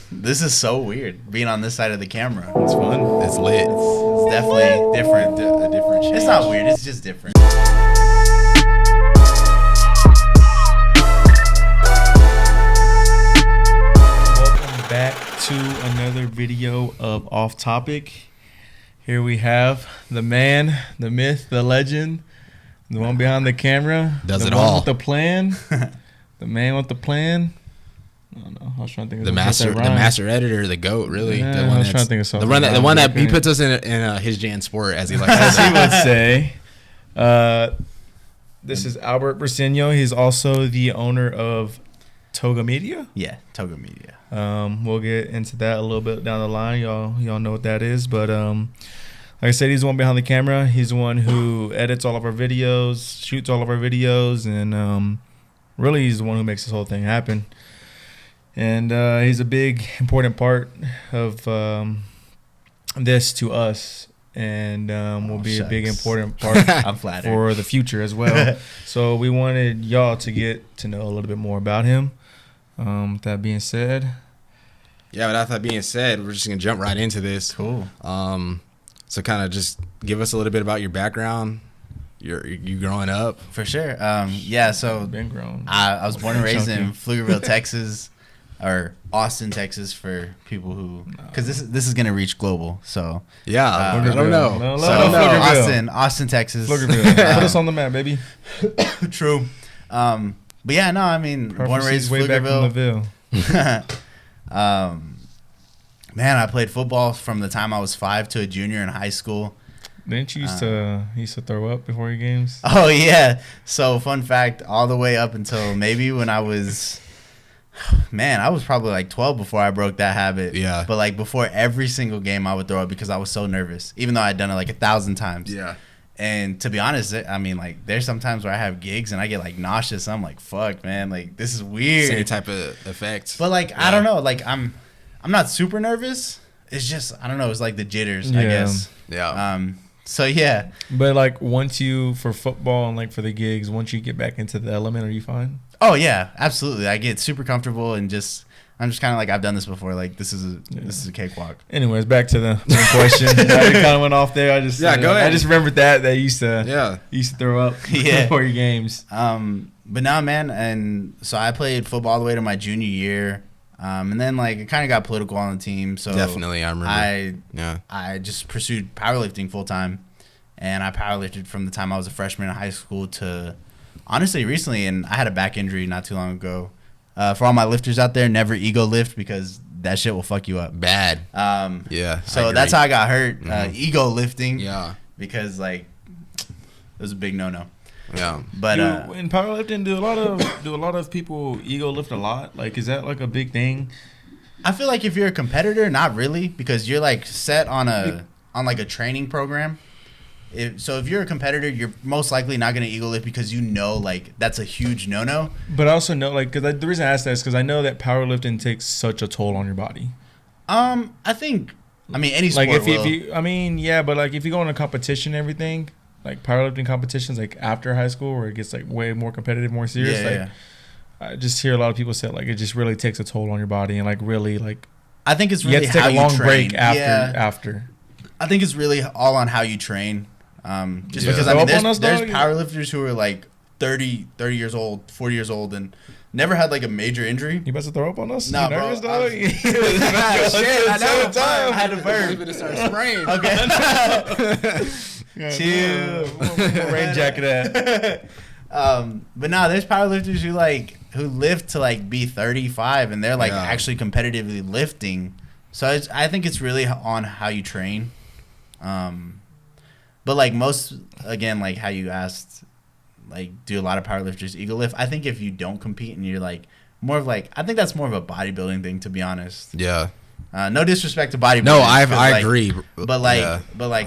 This is so weird being on this side of the camera. It's fun. It's lit. It's definitely different. A different change. It's not weird. It's just different. Welcome back to another video of Off Topic. Here we have the man, the myth, the legend, the one behind the camera. Does the it one all. with the plan. The man with the plan. I don't know. I was trying to think of The master editor, the GOAT, really. Yeah, the I one was trying to think of something. The one that he puts us in his Jan Sport, as he likes to As say. he would say. This is Albert Briceno. He's also the owner of TOGAA Media. Yeah, TOGAA Media. We'll get into that a little bit down the line. Y'all know what that is. But like I said, he's the one behind the camera. He's the one who edits all of our videos, shoots all of our videos, and really he's the one who makes this whole thing happen. And he's a big, important part of this to us, and will be a big, important part I'm flattered. for the future as well. So we wanted y'all to get to know a little bit more about him. With that being said. Yeah, without that being said, we're just going to jump right into this. Cool. So kind of just give us a little bit about your background, you growing up. For sure. Yeah, so Been grown. I was born and raised in Chunky. Pflugerville, Texas, or Austin, Texas, for people who, because this is gonna reach global. So Yeah, I don't know. No, so Pflugerville. Austin, Texas. Pflugerville. Put us on the map, baby. True. But yeah, no, I mean, born and raised in Prophecies way back from the Pflugerville. Ville. Man, I played football from the time I was 5 to a junior in high school. Didn't you used to throw up before your games? Oh yeah. So fun fact, all the way up until maybe when I was, man, I was probably like 12 before I broke that habit. Yeah. But like before every single game I would throw up because I was so nervous, even though I'd done it like 1,000 times. Yeah. And to be honest, I mean, like there's sometimes where I have gigs and I get like nauseous. I'm like, fuck, man, like this is weird. Same type of effect. But like, I don't know, like I'm not super nervous. It's just, I don't know, it's like the jitters, I Yeah. guess. Yeah. So yeah. But like once you, for football and like for the gigs, once you get back into the element, are you fine? Oh yeah, absolutely. I get super comfortable and I'm just kind of like, I've done this before. Like this is a cakewalk. Anyways, back to the main question. I kind of went off there. I just Yeah, go ahead. I just remembered that you used to throw up Yeah. before your games. But now, man, and so I played football all the way to my junior year, and then like it kind of got political on the team. So Definitely, I remember. I just pursued powerlifting full time, and I powerlifted from the time I was a freshman in high school to honestly recently. And I had a back injury not too long ago. For all my lifters out there, never ego lift because that shit will fuck you up. Bad. Yeah. So that's how I got hurt. Ego lifting. Yeah. Because like it was a big no. Yeah. But in powerlifting, do a lot of people ego lift a lot? Like, is that like a big thing? I feel like if you're a competitor, not really, because you're like set on like a training program. So if you're a competitor, you're most likely not going to ego lift because you know like that's a huge no. But I also know like because the reason I asked that is because I know that powerlifting takes such a toll on your body. I think any sport like will. if you but like if you go in a competition and everything, like powerlifting competitions like after high school where it gets like way more competitive, more serious, Yeah. I just hear a lot of people say like it just really takes a toll on your body and like really like I think it's you really have to take how a you long train. break after. I think it's really all on how you train. Just Yeah. because I mean There's there's powerlifters who are like 30 years old, 40 years old and never had like a major injury. You about to throw up on us? Nah, You bro, nervous, I dog? was- Shit, I know. I had to burn. Even to start spraying. Okay. Chill. Rain jacket at. But no, there's powerlifters who lift to like be 35 and they're like actually competitively lifting. So I think it's really on how you train. But like most, again, like how you asked, like do a lot of powerlifters ego lift? I think if you don't compete and you're like more of like, I think that's more of a bodybuilding thing, to be honest. Yeah. No disrespect to bodybuilding. No, I agree. But I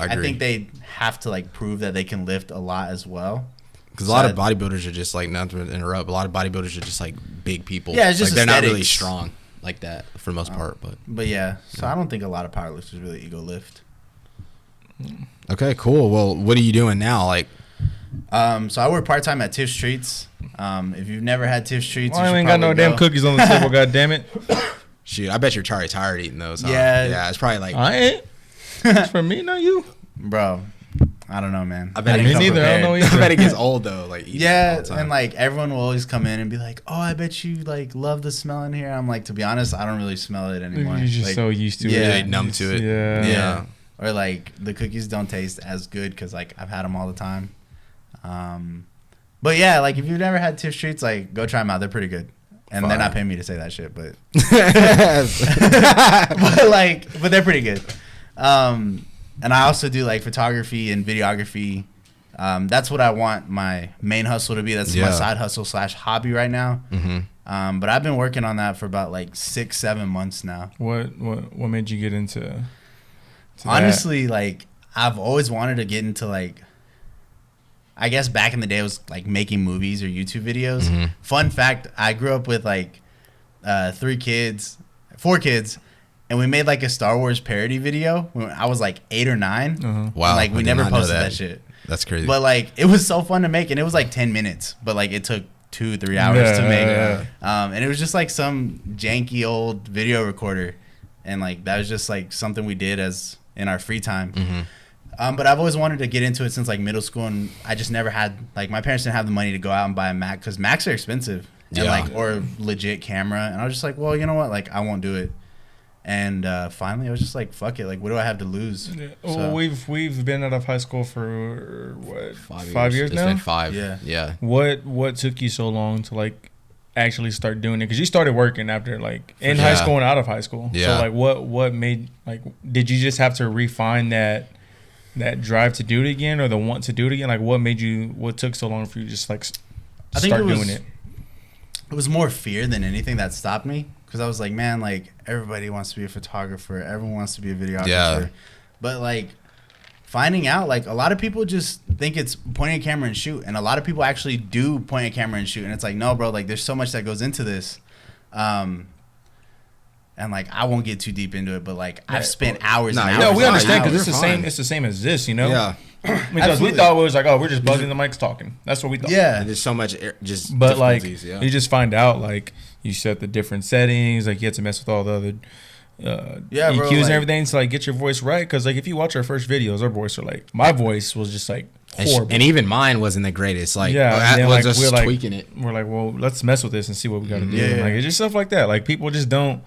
agree. think they have to like prove that they can lift a lot as well. Because a lot of bodybuilders are just like, not to interrupt, a lot of bodybuilders are just like big people. Yeah, it's just like, they're not really aesthetics. strong like that for the most part. But yeah, so I don't think a lot of powerlifters really ego lift. Okay, cool. Well, what are you doing now? Like, So I work part time at Tiff's Treats. If you've never had Tiff's Treats, I you ain't should got no probably damn go. cookies on the table. God damn it! Shoot, I bet you're probably tired eating those. Huh? Yeah. Yeah, it's probably like. I ain't. It's for me, not you. Bro, I don't know, man. I bet Me it gets neither. I don't know I either. bet it gets old though. Like eating Yeah, all the time. and like everyone will always come in and be like, "Oh, I bet you like love the smell in here." I'm like, to be honest, I don't really smell it anymore. You're just Like, so used to it. Yeah. Really numb to it. Yeah. yeah. Or like the cookies don't taste as good because like I've had them all the time. But yeah, like if you've never had Tiff Streets, like go try them out. They're pretty good. And they're not paying me to say that shit, but but they're pretty good. And I also do like photography and videography. That's what I want my main hustle to be. That's my side hustle / hobby right now. But I've been working on that for about like 6-7 months now. What made you get into Honestly, like I've always wanted to get into like, I guess back in the day it was like making movies or YouTube videos. Fun fact, I grew up with like 4 kids, and we made like a Star Wars parody video when I was like 8 or 9. Wow. Like we never posted that shit. That's crazy. But like it was so fun to make, and it was like 10 minutes, but like it took 2-3 hours to make. And it was just like some janky old video recorder, and like that was just like something we did as in our free time. But I've always wanted to get into it since like middle school, and I just never had, like, my parents didn't have the money to go out and buy a Mac because Macs are expensive, and like, or legit camera. And I was just like, well, you know what, like I won't do it. And finally I was just like, fuck it, like what do I have to lose? Well, we've been out of high school for what, 5 years now? It's been 5. Yeah. What took you so long to like actually start doing it? Because you started working after like in high school and out of high school. So like what made, like, did you just have to refine that drive to do it again, or the want to do it again? Like what took so long for you to just like start doing it? It was more fear than anything that stopped me, because I was like, man, like everybody wants to be a photographer, everyone wants to be a videographer, but like finding out, like a lot of people just think it's point a camera and shoot, and a lot of people actually do point a camera and shoot, and it's like, no, bro, like there's so much that goes into this. And like I won't get too deep into it, but like I've spent hours and hours. No, we understand, because because it's the same. It's the same as this, you know. Yeah. Because we thought it was like, oh, we're just bugging the mics talking. That's what we thought. Yeah. And there's so much just. But like, you just find out, like you set the different settings, like you have to mess with all the other EQs bro, and everything to like get your voice right. Because like if you watch our first videos, our voice are like, my voice was just like horrible, and even mine wasn't the greatest. Like, then, we're like, just we're like, tweaking it. We're like, well, let's mess with this and see what we got to do. Yeah. Like it's just stuff like that. Like people just don't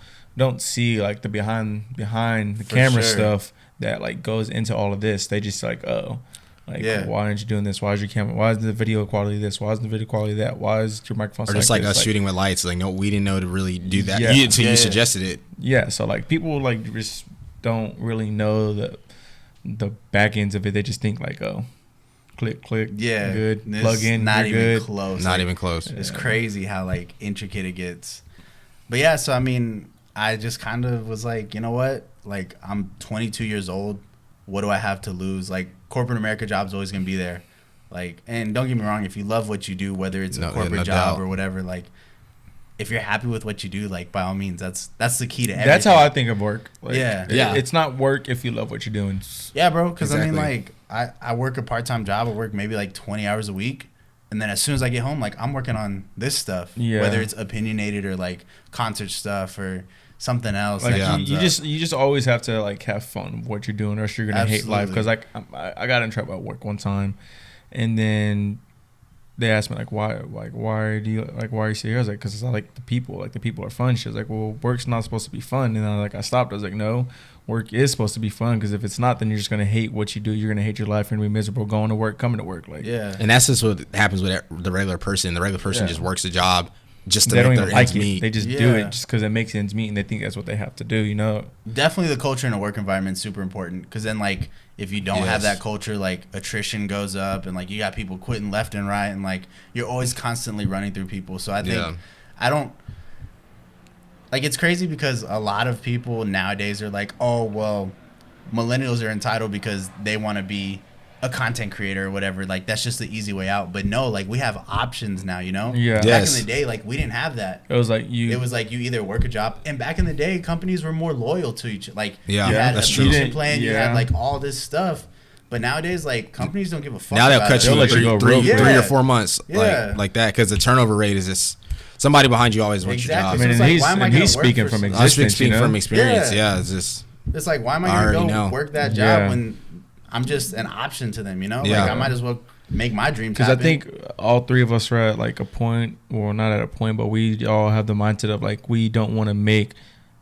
see like the behind the camera stuff that like goes into all of this. They just like, oh, like why aren't you doing this? Why is your camera? Why is the video quality this? Why is the video quality that? Why is your microphone? Or just like us shooting with lights. Like, no, we didn't know to really do that until you suggested it. Yeah, so like people like just don't really know the back ends of it. They just think like, oh, click, good, plug in, not even good. close. Not like, even close. It's crazy how like intricate it gets. But yeah, so I mean, I just kind of was like, you know what? Like I'm 22 years old. What do I have to lose? Like corporate America job's always gonna be there. Like, and don't get me wrong, if you love what you do, whether it's a corporate job or whatever, like if you're happy with what you do, like by all means, that's the key to everything. That's how I think of work. Like, yeah. It's not work if you love what you're doing. Yeah, bro. Because I mean, like I work a part-time job. I work maybe like 20 hours a week. And then as soon as I get home, like I'm working on this stuff, whether it's opinionated or like concert stuff or something else. Like you just always have to like have fun with what you're doing, or else you're gonna hate life. Because like I got in trouble at work one time, and then they asked me like why are you here? I was like, because it's not like the people are fun. She was like, well, work's not supposed to be fun. And I stopped. I was like, no, work is supposed to be fun, because if it's not, then you're just gonna hate what you do. You're gonna hate your life and be miserable going to work, coming to work. Like and that's just what happens with the regular person. The regular person just works a job just to they make don't their even ends like it. meet. They just do it just because it makes ends meet, and they think that's what they have to do. You know, definitely the culture in a work environment is super important, because then like if you don't have that culture, like attrition goes up, and like you got people quitting left and right, and like you're always constantly running through people. So I think I don't like, it's crazy because a lot of people nowadays are like, oh well, millennials are entitled because they want to be a content creator or whatever. Like that's just the easy way out. But no, like we have options now, you know? Back in the day, like we didn't have that. It was like you either work a job, and back in the day, companies were more loyal to each other. Like you had that's a true. pension plan, you had like all this stuff. But nowadays, like companies don't give a fuck. Now they'll about cut it. you 3 or 4 months, Yeah. like that, because the turnover rate is just somebody behind you always wants Exactly. your I job. mean, So it's like, why am I and gonna he's work speaking for from some- I'm existence. speaking from experience. Yeah. Yeah, it's just It's like, why am I I going to already go know. work that job Yeah. when I'm just an option to them, you know? Yeah. Like, I might as well make my dreams Because I happen. think all three of us are at like a point, well, not at a point, but we all have the mindset of like we don't want to make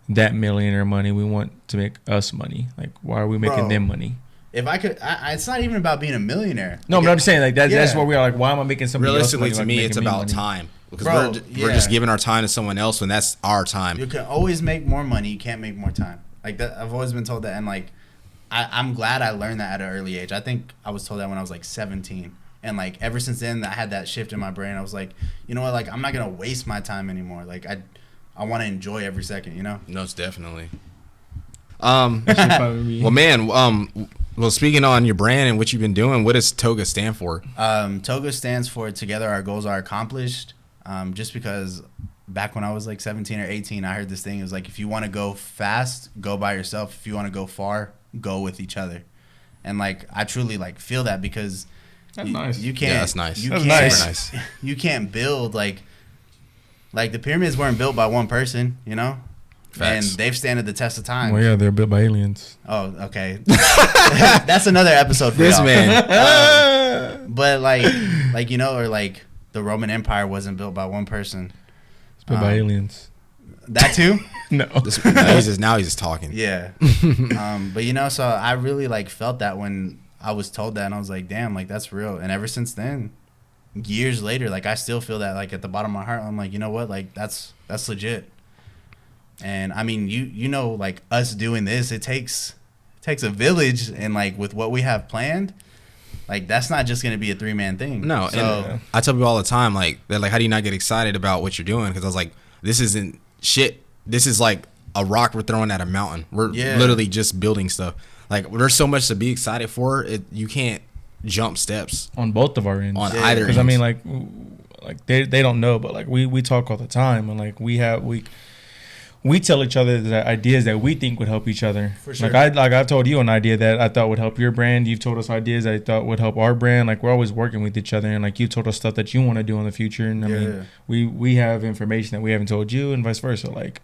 that millionaire money. We want to make us money. Like, why are we making Bro. them money? If I could, it's not even about being a millionaire. No, Like, but I'm just saying like that's Yeah. where we are. Like, why am I making somebody else realistically money? to like me, making it's me about money? time because Bro, we're just yeah. giving our time to someone else when that's our time. You can always make more money. You can't make more time. Like that, I've always been told that, and like, I'm glad I learned that at an early age. I think I was told that when I was like 17, and like ever since then, I had that shift in my brain. I was like, you know what? Like, I'm not gonna waste my time anymore. Like, I want to enjoy every second. You know? No, it's definitely. Well, Well, man. Well, speaking on your brand and what you've been doing, what does TOGAA stand for? TOGAA stands for Together Our Goals Are Accomplished. Just because back when I was like 17 or 18, I heard this thing. It was like, if you want to go fast, go by yourself. If you want to go far, go with each other. And like, I truly like feel that because That's nice. you can't. Yeah, that's nice. You That's can't, nice. You can't build like the pyramids weren't built by one person, you know. Facts. And they've standed the test of time. Well, yeah, they're built by aliens. Oh, okay. That's another episode for This y'all. man. But like you know, or like the Roman Empire wasn't built by one person. It's built by aliens. That too. No. Now he's just talking. Yeah. But you know, so I really like felt that when I was told that, and I was like, damn, like that's real. And ever since then, years later, like I still feel that like at the bottom of my heart. I'm like, you know what, like that's legit. And I mean, you know, like us doing this, it takes a village, and like with what we have planned, like that's not just gonna be a 3-man thing. No, So and I tell people all the time, like they're like, how do you not get excited about what you're doing? Because I was like, this isn't shit. This is like a rock we're throwing at a mountain. We're literally just building stuff. Like there's so much to be excited for. You can't jump steps On both of our ends. on either. Because I ends. mean, like they don't know, but like we talk all the time, and like we tell each other the ideas that we think would help each other. For sure. Like I told you an idea that I thought would help your brand. You've told us ideas that I thought would help our brand. Like we're always working with each other, and like you told us stuff that you want to do in the future. And I mean, we have information that we haven't told you, and vice versa. Like,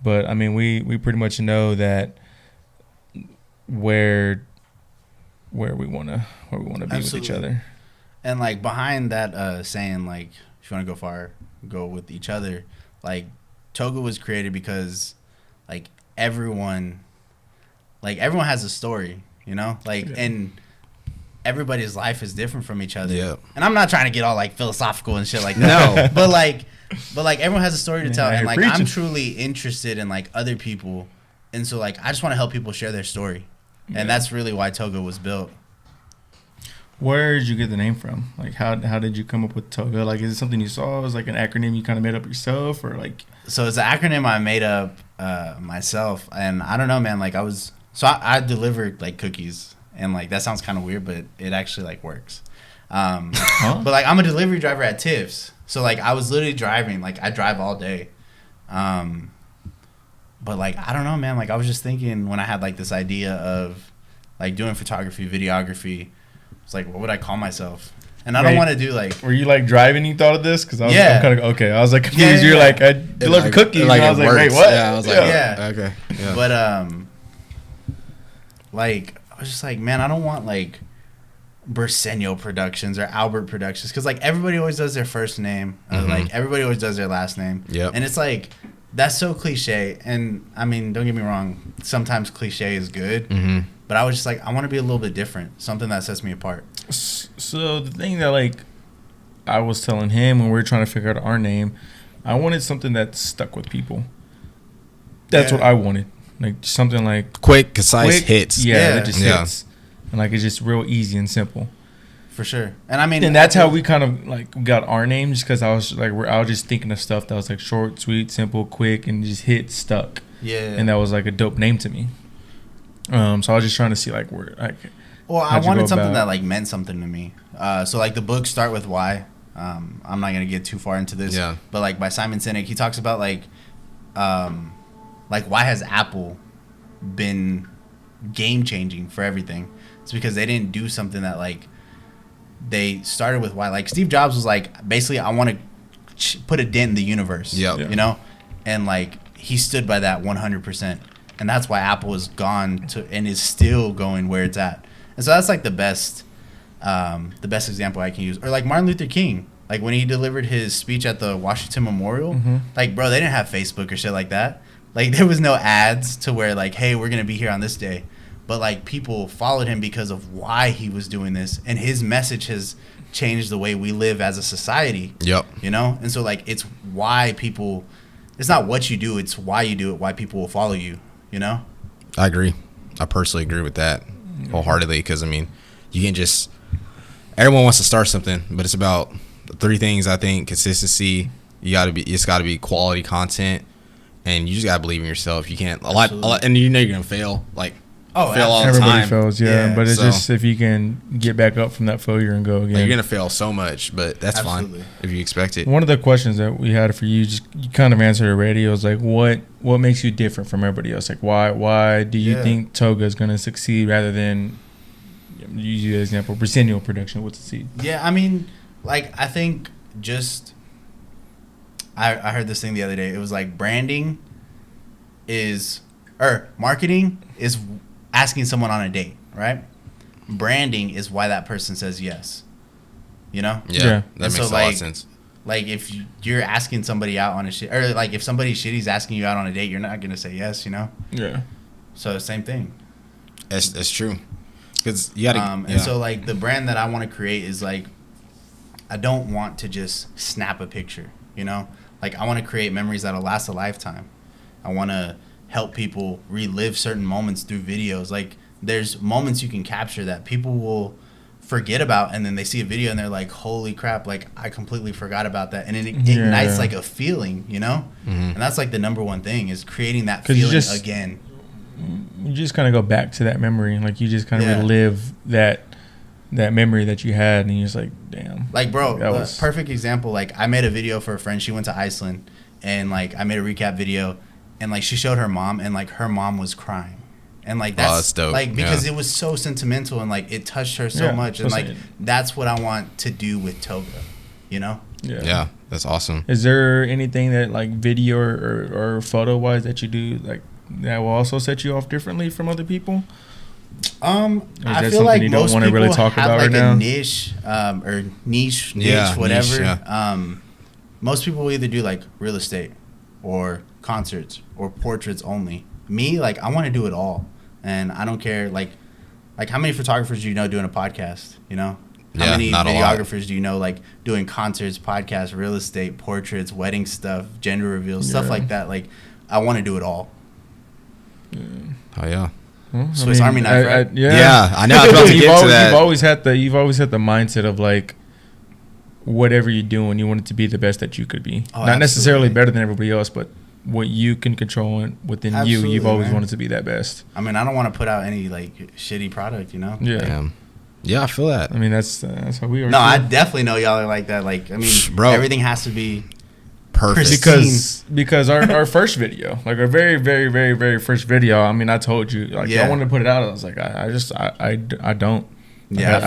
but I mean, we pretty much know that where we want to be with each Absolutely. other. And like behind that saying, like if you want to go far, go with each other. Like TOGAA was created because like everyone has a story, you know, like and everybody's life is different from each other. Yeah. And I'm not trying to get all like philosophical and shit like No. that. but like everyone has a story to tell, Man, and like preaching. I'm truly interested in like other people, and so like I just want to help people share their story, and that's really why TOGAA was built. Where did you get the name from? Like, how did you come up with TOGAA? Like, is it something you saw? Is it like an acronym you kind of made up yourself, or like? So it's an acronym I made up myself, and I don't know, man. Like I delivered like cookies, and like that sounds kind of weird, but it actually like works. But like I'm a delivery driver at Tiff's, so like I was literally driving. Like I drive all day, but like I don't know, man. Like I was just thinking when I had like this idea of like doing photography, videography. It's like, what would I call myself? And I don't want to do like. Were you like driving? You thought of this? Because I was Yeah. kind of okay. I was like confused. Yeah. You're like I delivered cookies. And I was like, wait, what? Yeah, I was like, Yeah. okay. Yeah. But like I was just like, man, I don't want like Briceno Productions or Albert Productions, because like everybody always does their first name, like everybody always does their last name. Yep. And it's like that's so cliche. And I mean, don't get me wrong, sometimes cliche is good. Mm-hmm. But I was just like, I want to be a little bit different, something that sets me apart. So the thing that like I was telling him when we were trying to figure out our name, I wanted something that stuck with people. That's what I wanted. Like something like Quick, concise hits. Yeah, that just Yeah. hits. And like it's just real easy and simple. For sure. And I mean, And that's how we kind of like got our name, just because I was just thinking of stuff that was like short, sweet, simple, quick, and just hit stuck. Yeah. And that was like a dope name to me. So I was just trying to see like where like. Well, I how'd you wanted go something about- that like meant something to me. So like the books start with why. I'm not gonna get too far into this. Yeah. But like by Simon Sinek, he talks about like why has Apple been game changing for everything? It's because they didn't do something that like they started with why. Like Steve Jobs was like, basically, I want to put a dent in the universe. Yep. You know, and like he stood by that 100%, and that's why Apple is gone to and is still going where it's at. And so that's like the best example I can use. Or like Martin Luther King, like when he delivered his speech at the Washington Memorial, like bro, they didn't have Facebook or shit like that. Like there was no ads to where like, hey, we're gonna be here on this day. But like people followed him because of why he was doing this, and his message has changed the way we live as a society. Yep. You know, and so like it's why people. It's not what you do; it's why you do it. Why people will follow you. You know. I agree. I personally agree with that wholeheartedly because I mean, you can just. Everyone wants to start something, but it's about 3 things. I think consistency. It's got to be quality content, and you just gotta believe in yourself. You can't a lot, and you know you're gonna fail. Like. Fail all the everybody time. fails, but it's just if you can get back up from that failure and go again. You're gonna fail so much, but that's fine if you expect it. One of the questions that we had for you, just you kind of answered already, was like, what makes you different from everybody else? Like, why do you think TOGAA is gonna succeed rather than use the example Briceno production would succeed? Yeah, I mean, like I think just I heard this thing the other day. It was like marketing is asking someone on a date, right? Branding is why that person says yes. You know? Yeah. That makes a lot of sense. Like if you're asking somebody out on a shit, or like if somebody shitty's asking you out on a date, you're not gonna say yes, you know? Yeah. So same thing. That's true. Because you gotta. And so like the brand that I want to create is like, I don't want to just snap a picture, you know? Like I want to create memories that'll last a lifetime. I want to help people relive certain moments through videos. Like there's moments you can capture that people will forget about, and then they see a video and they're like, holy crap, like I completely forgot about that, and it ignites like a feeling, you know? And that's like the number one thing is creating that feeling again. You just kind of go back to that memory, like you just kind of relive that memory that you had, and you're just like, damn. Like bro, perfect example, like I made a video for a friend. She went to Iceland, and like I made a recap video. And like she showed her mom, and like her mom was crying, and like that's dope. Like because it was so sentimental, and like it touched her so much, and like that's what I want to do with TOGAA, you know? Yeah, that's awesome. Is there anything that like video or photo wise that you do like that will also set you off differently from other people? I feel like you most don't want people to really talk have about like right now? a niche, or niche, whatever. Most people will either do like real estate, or concerts, or portraits only. Me, like I want to do it all, and I don't care like how many photographers do you know doing a podcast, you know? How many videographers do you know like doing concerts, podcasts, real estate, portraits, wedding stuff, gender reveals, stuff like that? Like I want to do it all. Oh yeah. Swiss Army knife, right? Yeah, I know. I was about to get to that. You've always had the mindset of like, whatever you're doing, you want it to be the best that you could be. Not necessarily better than everybody else, but what you can control within you've always wanted to be that best. I mean, I don't want to put out any like shitty product, you know? Yeah, I feel that. I mean, that's how we are. No, I definitely know y'all are like that. Like, I mean, bro, everything has to be perfect. Because our first video, like our very, very, very, very first video, I mean, I told you, like, I wanted to put it out. I was like, I don't. I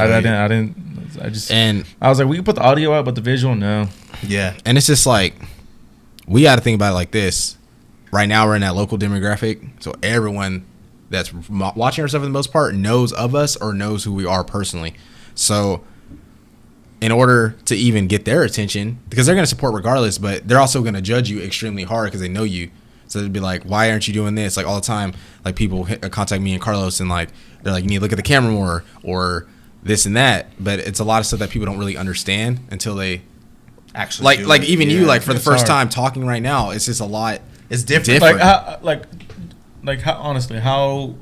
was like, we can put the audio out, but the visual, no. Yeah. And it's just like, we got to think about it like this. Right now, we're in that local demographic, so everyone that's watching our stuff for the most part knows of us or knows who we are personally. So in order to even get their attention, because they're going to support regardless, but they're also going to judge you extremely hard because they know you. So they'd be like, why aren't you doing this? Like all the time, like people contact me and Carlos and like, they're like, you need to look at the camera more or this and that. But it's a lot of stuff that people don't really understand until they actually like even you, like for the first time talking right now, it's just a lot. It's different. Like how honestly, how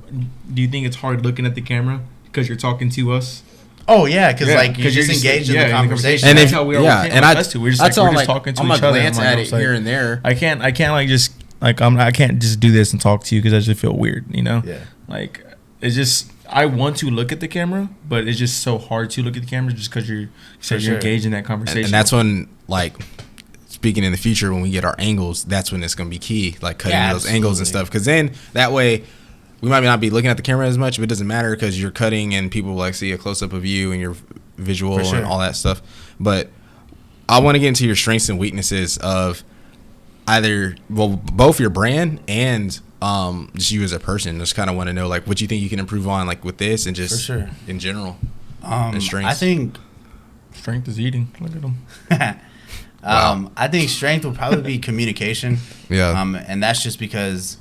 do you think it's hard looking at the camera because you're talking to us? Oh yeah, because like you're just engaged in the conversation. And that's how we are. And us two. We're just talking to each other. Glance at it here and there. I can't like just like I can't just do this and talk to you because I just feel weird. You know? Yeah. Like it's just I want to look at the camera, but it's just so hard to look at the camera just because you're engaged in that conversation. And that's when like. Speaking in the future, when we get our angles, that's when it's going to be key, like cutting those angles and stuff. Because then that way, we might not be looking at the camera as much, but it doesn't matter because you're cutting and people will like see a close up of you and your visual and all that stuff. But I want to get into your strengths and weaknesses of both your brand and just you as a person. Just kind of want to know, like, what you think you can improve on, like, with this and just For sure. in general. And strengths. I think strength is eating. Look at them. Wow. I think strength would probably be communication. Yeah. And that's just because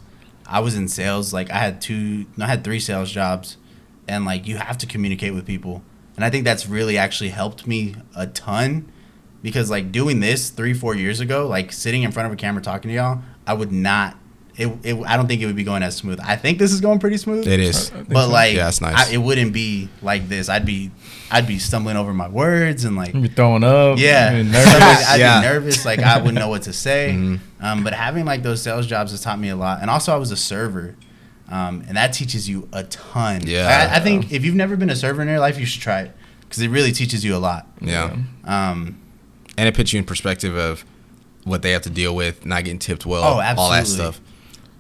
I was in sales. Like, I had 3 sales jobs, and like, you have to communicate with people. And I think that's really actually helped me a ton, because like, doing this 3-4 years ago, like, sitting in front of a camera talking to y'all, I would not. I don't think it would be going as smooth. I think this is going pretty smooth. It is. But like, yeah, it's nice. it wouldn't be like this. I'd be stumbling over my words and like, You'd be throwing up. yeah, I'd be nervous. Like, I wouldn't know what to say. Mm-hmm. But having like those sales jobs has taught me a lot. And also, I was a server, and that teaches you a ton. Yeah. I think if you've never been a server in your life, you should try it, because it really teaches you a lot. Yeah. And it puts you in perspective of what they have to deal with, not getting tipped well, Oh, absolutely. all that stuff.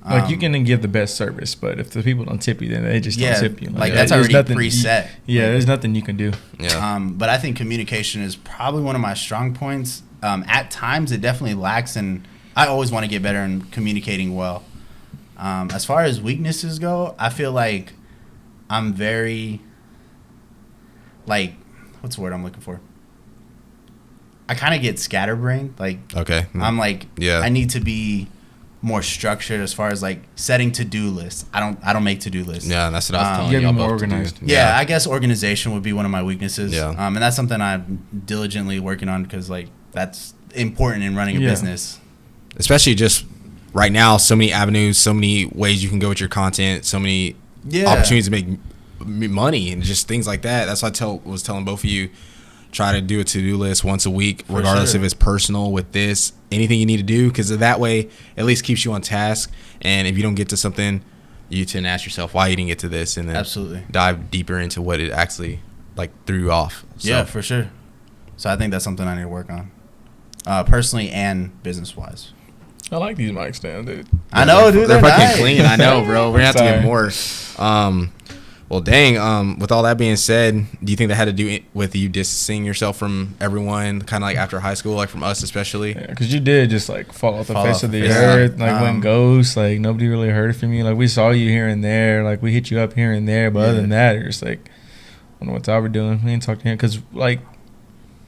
Like, you can give the best service, but if the people don't tip you, then they just don't tip you. Like that's already preset. There's nothing you can do. Yeah. But I think communication is probably one of my strong points. At times, it definitely lacks, and I always want to get better in communicating well. As far as weaknesses go, I feel like I'm very, like, what's the word I'm looking for? I kind of get scatterbrained. Like, Okay. I'm like, Yeah. I need to be more structured as far as like setting to-do lists. I don't make to-do lists. Yeah, that's what I was telling Get y'all more both to do. organized. Yeah, I guess organization would be one of my weaknesses. Yeah. And that's something I'm diligently working on, because like, that's important in running a business. Especially just right now, so many avenues, so many ways you can go with your content, so many opportunities to make money and just things like that. That's what I was telling both of you. Try to do a to-do list once a week, regardless if it's personal with this, anything you need to do, because that way at least keeps you on task. And if you don't get to something, you tend to ask yourself why you didn't get to this, and then Absolutely dive deeper into what it actually like threw you off. So, yeah, for sure. So I think that's something I need to work on, personally and business-wise. I like these mic stands, dude. I know, dude. They're fucking nice. clean. I know, bro. We're gonna have to get Sorry. more. Well, dang. With all that being said, do you think that had to do with you distancing yourself from everyone, kind of like after high school, like from us especially? Yeah, because you did just like fall off the Fall face off of the the face. earth, like Yeah. went ghost. Like, nobody really heard from you. Like, we saw you here and there. Like, we hit you up here and there, but other than that, you're just like, I don't know what Tyler doing. We ain't talking to him, because like,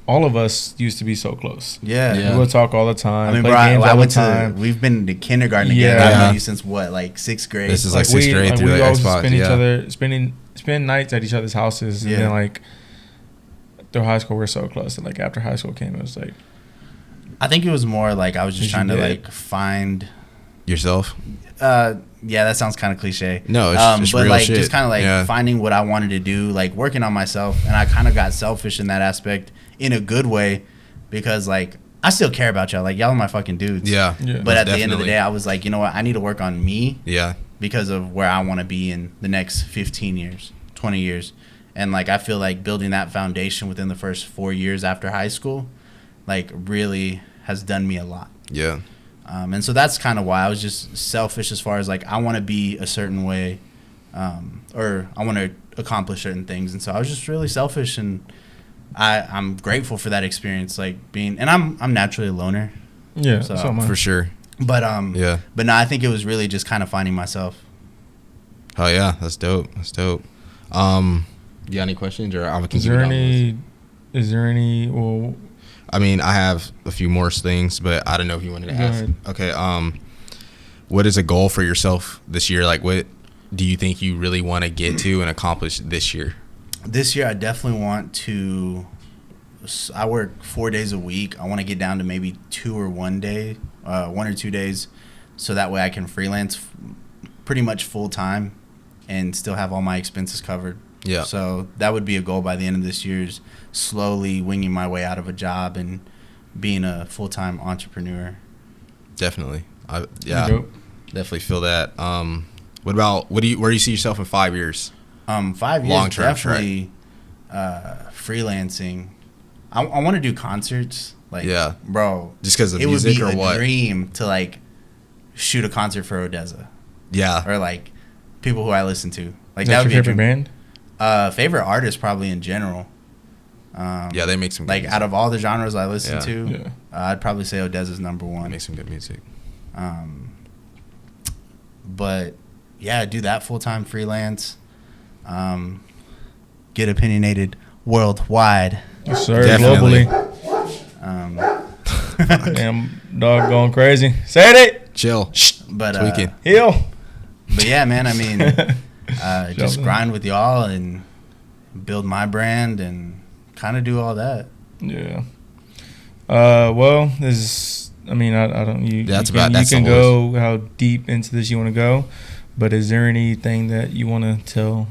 all of us used to be so close. Yeah. Yeah. We would talk all the time. I mean, play bro, games I all went the time. we've been to kindergarten together. Yeah. I've known you since what, like 6th grade? This is like sixth grade through we the always Xbox. Spend nights at each other's houses, and then like through high school we're so close, and like after high school came, it was like, I think it was more like I was just Did trying you to get- like find. Yourself? Yeah, that sounds kind of cliche. No, it's but real like shit. just kind of like Yeah. finding what I wanted to do, like working on myself, and I kind of got selfish in that aspect in a good way, because like I still care about y'all. Like, y'all are my fucking dudes. Yeah. Yeah. But at the end of the Definitely. day, I was like, you know what? I need to work on me, Yeah. because of where I want to be in the next 15 years, 20 years. And like, I feel like building that foundation within the first 4 years after high school, like, really has done me a lot. Yeah. And so that's kind of why I was just selfish, as far as like, I want to be a certain way, or I want to accomplish certain things. And so I was just really selfish, and I'm grateful for that experience, like being, and I'm naturally a loner, yeah, So, so am I. For sure. but Yeah. but no, I think it was really just kind of finding myself. Oh yeah, that's dope. That's dope. You got any questions, or I can Is there any? Well, I mean, I have a few more things, but I don't know if you wanted to Go ask. ahead. Okay. What is a goal for yourself this year? Like, what do you think you really want to get to and accomplish this year? This year, I definitely want to. I work 4 days a week. I want to get down to maybe 2 or 1 day, 1 or 2 days, so that way I can freelance pretty much full time and still have all my expenses covered. Yeah. So that would be a goal by the end of this year, is slowly winging my way out of a job and being a full-time entrepreneur. Definitely. yeah. Dope. Definitely feel that. What about where do you see yourself in 5 years? 5 years, Long-term, definitely freelancing. I want to do concerts. Like, Yeah. bro, Just because of it would music be or a what? dream to like shoot a concert for Odessa, Yeah. or like people who I listen to. Like, Is that that would your be a favorite dream. band? Favorite artist probably in general. Yeah, they make some good like music. out of all the genres I listen to, Yeah. I'd probably say Odessa's number one. They make some good music. But yeah, do that full time freelance. Get opinionated worldwide. Yes, sir. Definitely. Globally. Damn dog going crazy. Say it. Chill. But Tweaking. Heal. but yeah, man. I mean, just grind with y'all and build my brand and kind of do all that. Yeah. Well, I don't. You can go how deep into this you want to go, but is there anything that you want to tell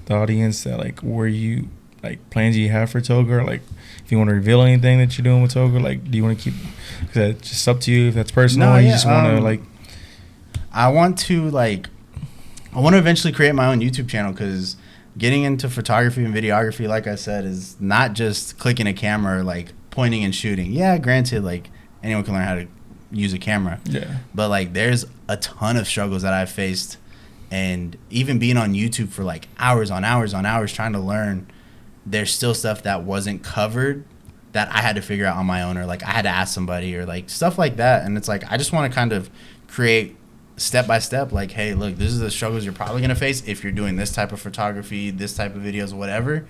the audience that like where you like plans you have for TOGAA, or like if you want to reveal anything that you're doing with TOGAA, like do you want to keep? Cause that's just up to you if that's personal. No, or you yeah, just want to like. I want to eventually create my own YouTube channel because getting into photography and videography, like I said, is not just clicking a camera or like pointing and shooting. Yeah, granted, like anyone can learn how to use a camera. Yeah. But like there's a ton of struggles that I've faced, and even being on YouTube for like hours on hours on hours trying to learn, there's still stuff that wasn't covered that I had to figure out on my own, or like I had to ask somebody or like stuff like that. And it's like I just want to kind of create step by step, like, hey, look, this is the struggles you're probably going to face if you're doing this type of photography, this type of videos, whatever.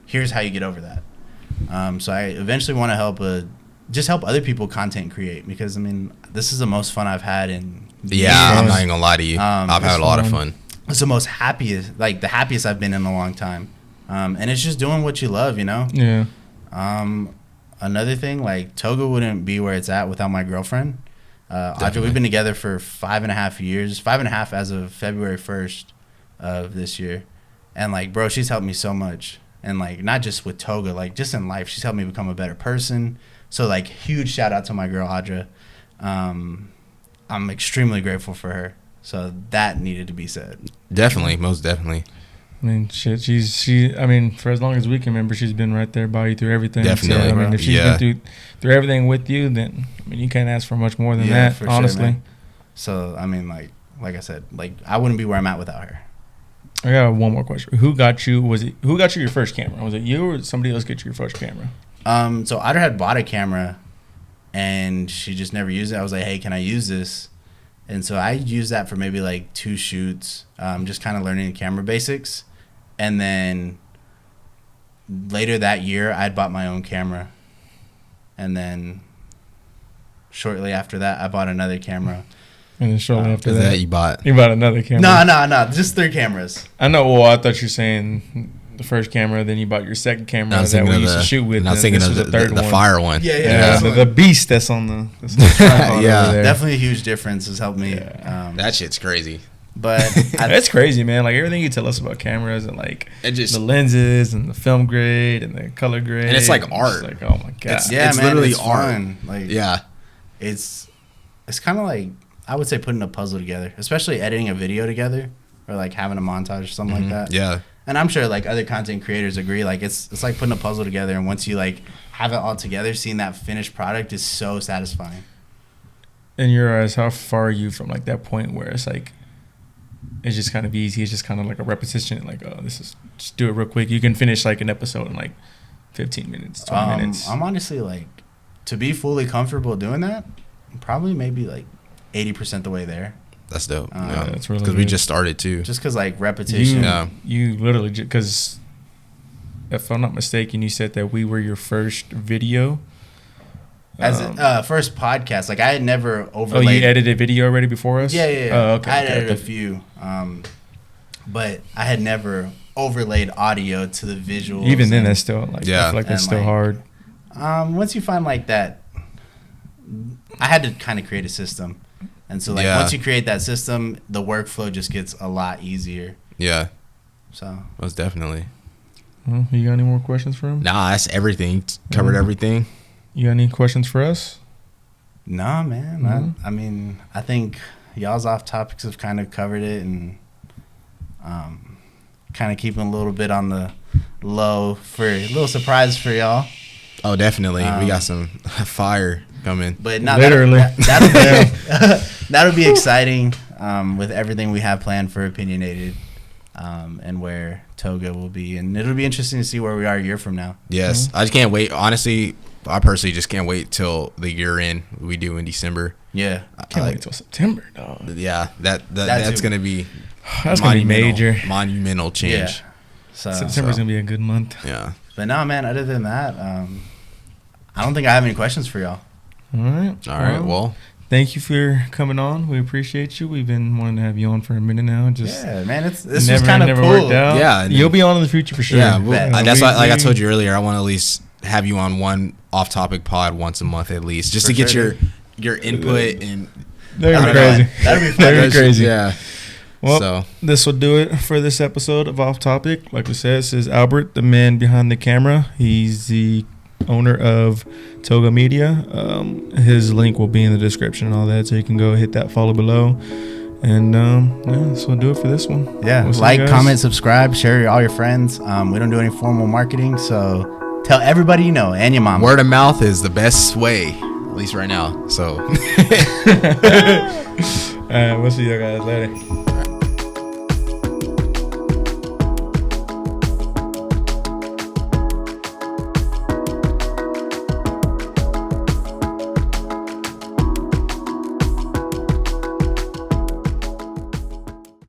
Here's how you get over that. So I eventually want to help other people content create, because I mean this is the most fun I've had in years. I'm not even gonna lie to you. I've had a lot of fun. It's the the happiest I've been in a long time. And it's just doing what you love, you know. Yeah. Another thing, like TOGAA wouldn't be where it's at without my girlfriend. Audra, we've been together for 5.5 years, 5.5 as of February 1st of this year. And like, bro, she's helped me so much. And like, not just with TOGAA, like just in life, she's helped me become a better person. So like, huge shout out to my girl, Audra. I'm extremely grateful for her. So that needed to be said. Definitely, most definitely. I mean, shit. For as long as we can remember, she's been right there by you through everything. Definitely. So, I mean, if she's been through everything with you, then I mean, you can't ask for much more than that. Honestly. Sure, so I mean, like I said, like I wouldn't be where I'm at without her. I got one more question. Who got you your first camera? Was it you or somebody else get you your first camera? So Otter had bought a camera, and she just never used it. I was like, hey, can I use this? And so I used that for maybe like 2 shoots, just kind of learning the camera basics. And then later that year, I'd bought my own camera. And then shortly after that, I bought another camera. And then shortly after that, you bought another camera. No, just 3 cameras. I know. Well, I thought you were saying the first camera, then you bought your second camera that we used to shoot with. And I was thinking of the fire one. Yeah. The beast that's on the tripod yeah, over there. Definitely a huge difference. Has helped me. Yeah. That shit's crazy. But it's crazy, man. Like everything you tell us about cameras and like the lenses and the film grade and the color grade, and it's like art. Like, oh my god, it's literally art. Fun. Like it's kind of like, I would say, putting a puzzle together, especially editing a video together, or like having a montage or something like that. Yeah. And I'm sure like other content creators agree. Like it's like putting a puzzle together, and once you like have it all together, seeing that finished product is so satisfying. In your eyes, how far are you from like that point where it's like it's just kind of easy? It's just kind of like a repetition. Like, oh, just do it real quick. You can finish like an episode in like 15 minutes, 20 minutes. I'm honestly like, to be fully comfortable doing that, probably maybe like 80% the way there. That's dope. That's really because we just started too. Just because like repetition. You literally, because if I'm not mistaken, you said that we were your first video. As first podcast, like I had never overlaid. Oh, you edited video already before us? Yeah. Oh, okay. I had edited a few, but I had never overlaid audio to the visuals. Even then, that's still like, I feel like that's still hard. Once you find like that, I had to kind of create a system, and so like once you create that system, the workflow just gets a lot easier. Yeah. So most definitely. Well, you got any more questions for him? Nah, that's everything. Covered everything. You got any questions for us? Nah, man. Mm-hmm. I mean, I think y'all's off topics have kind of covered it, and kind of keeping a little bit on the low for a little surprise for y'all. Oh, definitely. We got some fire coming. But not literally. That'll be exciting with everything we have planned for Opinionated. and where TOGAA will be. And it'll be interesting to see where we are a year from now. Yes. I just can't wait. Honestly, I personally just can't wait till the year end we do in December. Yeah. Can't wait till September, dog. Yeah, that's going to be that's going to be major. Monumental change. Yeah. September's going to be a good month. Yeah. But no, man, other than that, I don't think I have any questions for y'all. All right. All right. Well, thank you for coming on. We appreciate you. We've been wanting to have you on for a minute now. Yeah, man, this was kind of cool. Worked out. Yeah. You'll be on in the future for sure. Yeah. That's why, like I told you earlier, I want to at least have you on one off-topic pod once a month at least, just to get your input and. That'd be crazy. That'd be crazy. Yeah. Well, this will do it for this episode of Off Topic. Like we said, this is Albert, the man behind the camera. He's the owner of TOGAA Media. His link will be in the description and all that, so you can go hit that follow below. And this will do it for this one. Yeah, like, comment, subscribe, share all your friends. We don't do any formal marketing, so tell everybody you know and your mom. Word of mouth is the best way, at least right now. So, we'll see you guys later.